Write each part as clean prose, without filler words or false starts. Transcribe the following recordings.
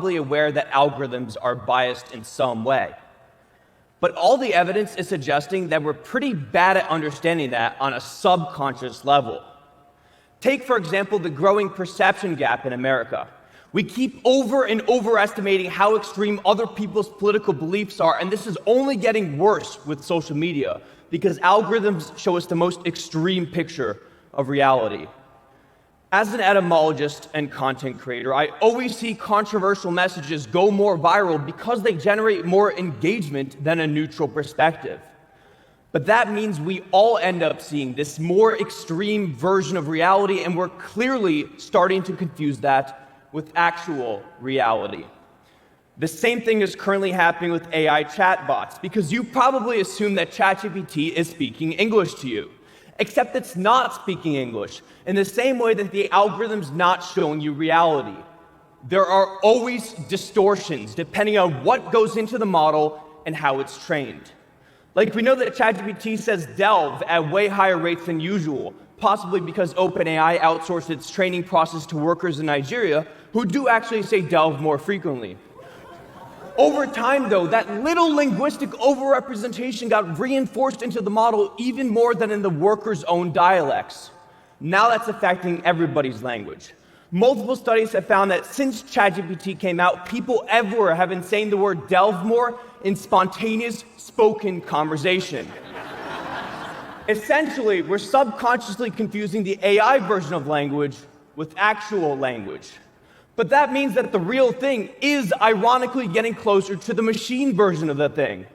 aware that algorithms are biased in some way. But all the evidence is suggesting that we're pretty bad at understanding that on a subconscious level. Take, for example, the growing perception gap in America. We keep over and overestimating how extreme other people's political beliefs are, and this is only getting worse with social media because algorithms show us the most extreme picture of reality. As an etymologist and content creator, I always see controversial messages go more viral because they generate more engagement than a neutral perspective. But that means we all end up seeing this more extreme version of reality, and we're clearly starting to confuse that with actual reality. The same thing is currently happening with AI chatbots, because you probably assume that ChatGPT is speaking English to you. Except it's not speaking English, in the same way that the algorithm's not showing you reality. There are always distortions depending on what goes into the model and how it's trained. Like, we know that ChatGPT says delve at way higher rates than usual, possibly because OpenAI outsourced its training process to workers in Nigeria who do actually say delve more frequently. Over time, though, that little linguistic overrepresentation got reinforced into the model even more than in the workers' own dialects. Now that's affecting everybody's language. Multiple studies have found that since ChatGPT came out, people everywhere have been saying the word delve more in spontaneous spoken conversation. Essentially, we're subconsciously confusing the AI version of language with actual language. But that means that the real thing is ironically getting closer to the machine version of the thing.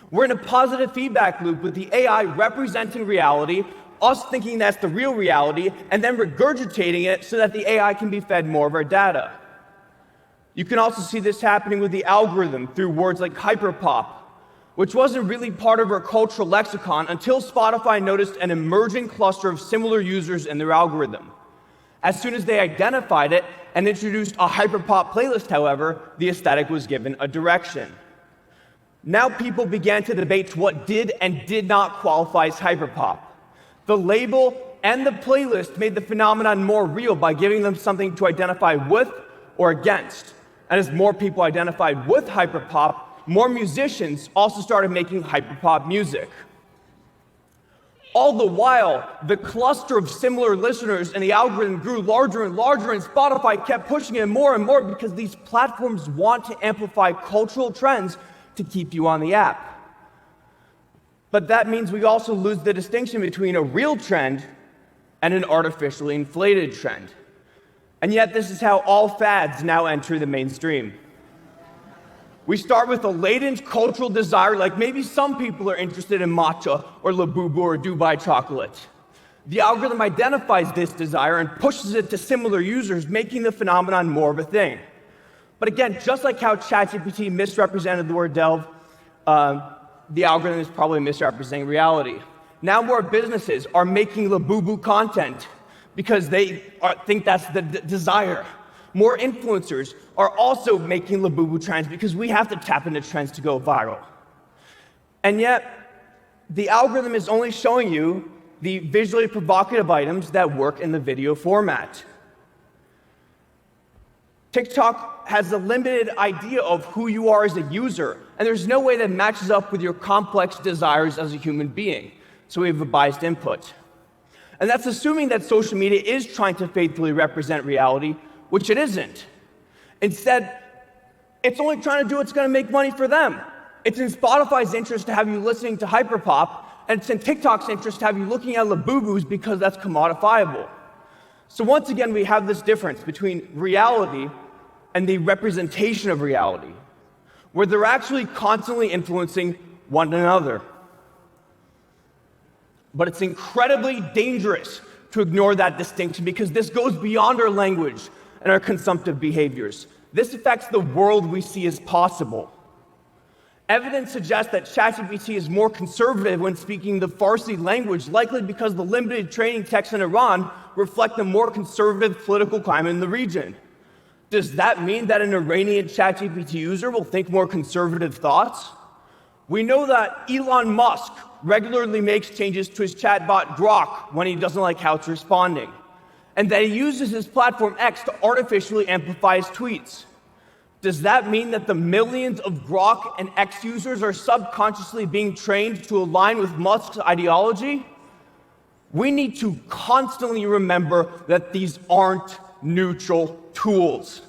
We're in a positive feedback loop with the AI representing reality, us thinking that's the real reality, and then regurgitating it so that the AI can be fed more of our data. You can also see this happening with the algorithm through words like hyperpop, which wasn't really part of our cultural lexicon until Spotify noticed an emerging cluster of similar users in their algorithm. As soon as they identified it and introduced a hyperpop playlist, however, the aesthetic was given a direction. Now people began to debate what did and did not qualify as hyperpop. The label and the playlist made the phenomenon more real by giving them something to identify with or against. And as more people identified with hyperpop, more musicians also started making hyperpop music. All the while, the cluster of similar listeners and the algorithm grew larger and larger, and Spotify kept pushing it more and more because these platforms want to amplify cultural trends to keep you on the app. But that means we also lose the distinction between a real trend and an artificially inflated trend. And yet this is how all fads now enter the mainstream. We start with a latent cultural desire, like maybe some people are interested in matcha or labubu or Dubai chocolate. The algorithm identifies this desire and pushes it to similar users, making the phenomenon more of a thing. But again, just like how ChatGPT misrepresented the word delve, the algorithm is probably misrepresenting reality. Now more businesses are making labubu content because they think that's the desire. More influencers are also making labubu trends because we have to tap into trends to go viral. And yet, the algorithm is only showing you the visually provocative items that work in the video format. TikTok has a limited idea of who you are as a user, and there's no way that matches up with your complex desires as a human being, so we have a biased input. And that's assuming that social media is trying to faithfully represent reality, which it isn't. Instead, it's only trying to do what's going to make money for them. It's in Spotify's interest to have you listening to hyperpop, and it's in TikTok's interest to have you looking at labubus because that's commodifiable. So once again, we have this difference between reality and the representation of reality, where they're actually constantly influencing one another. But it's incredibly dangerous to ignore that distinction because this goes beyond our language and our consumptive behaviors. This affects the world we see as possible. Evidence suggests that ChatGPT is more conservative when speaking the Farsi language, likely because the limited training texts in Iran reflect a more conservative political climate in the region. Does that mean that an Iranian ChatGPT user will think more conservative thoughts? We know that Elon Musk regularly makes changes to his chatbot Grok when he doesn't like how it's responding, and that he uses his platform X to artificially amplify his tweets. Does that mean that the millions of Grok and X users are subconsciously being trained to align with Musk's ideology? We need to constantly remember that these aren't neutral tools.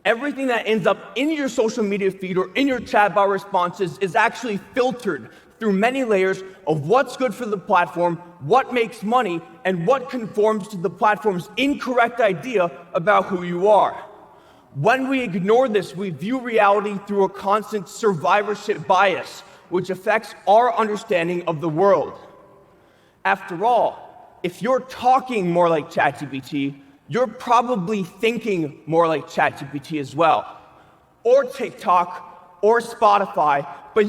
Everything that ends up in your social media feed or in your chatbot responses is actually filtered through many layers of what's good for the platform, what makes money, and what conforms to the platform's incorrect idea about who you are. When we ignore this, we view reality through a constant survivorship bias, which affects our understanding of the world. After all, if you're talking more like ChatGPT, you're probably thinking more like ChatGPT as well, or TikTok, or Spotify, but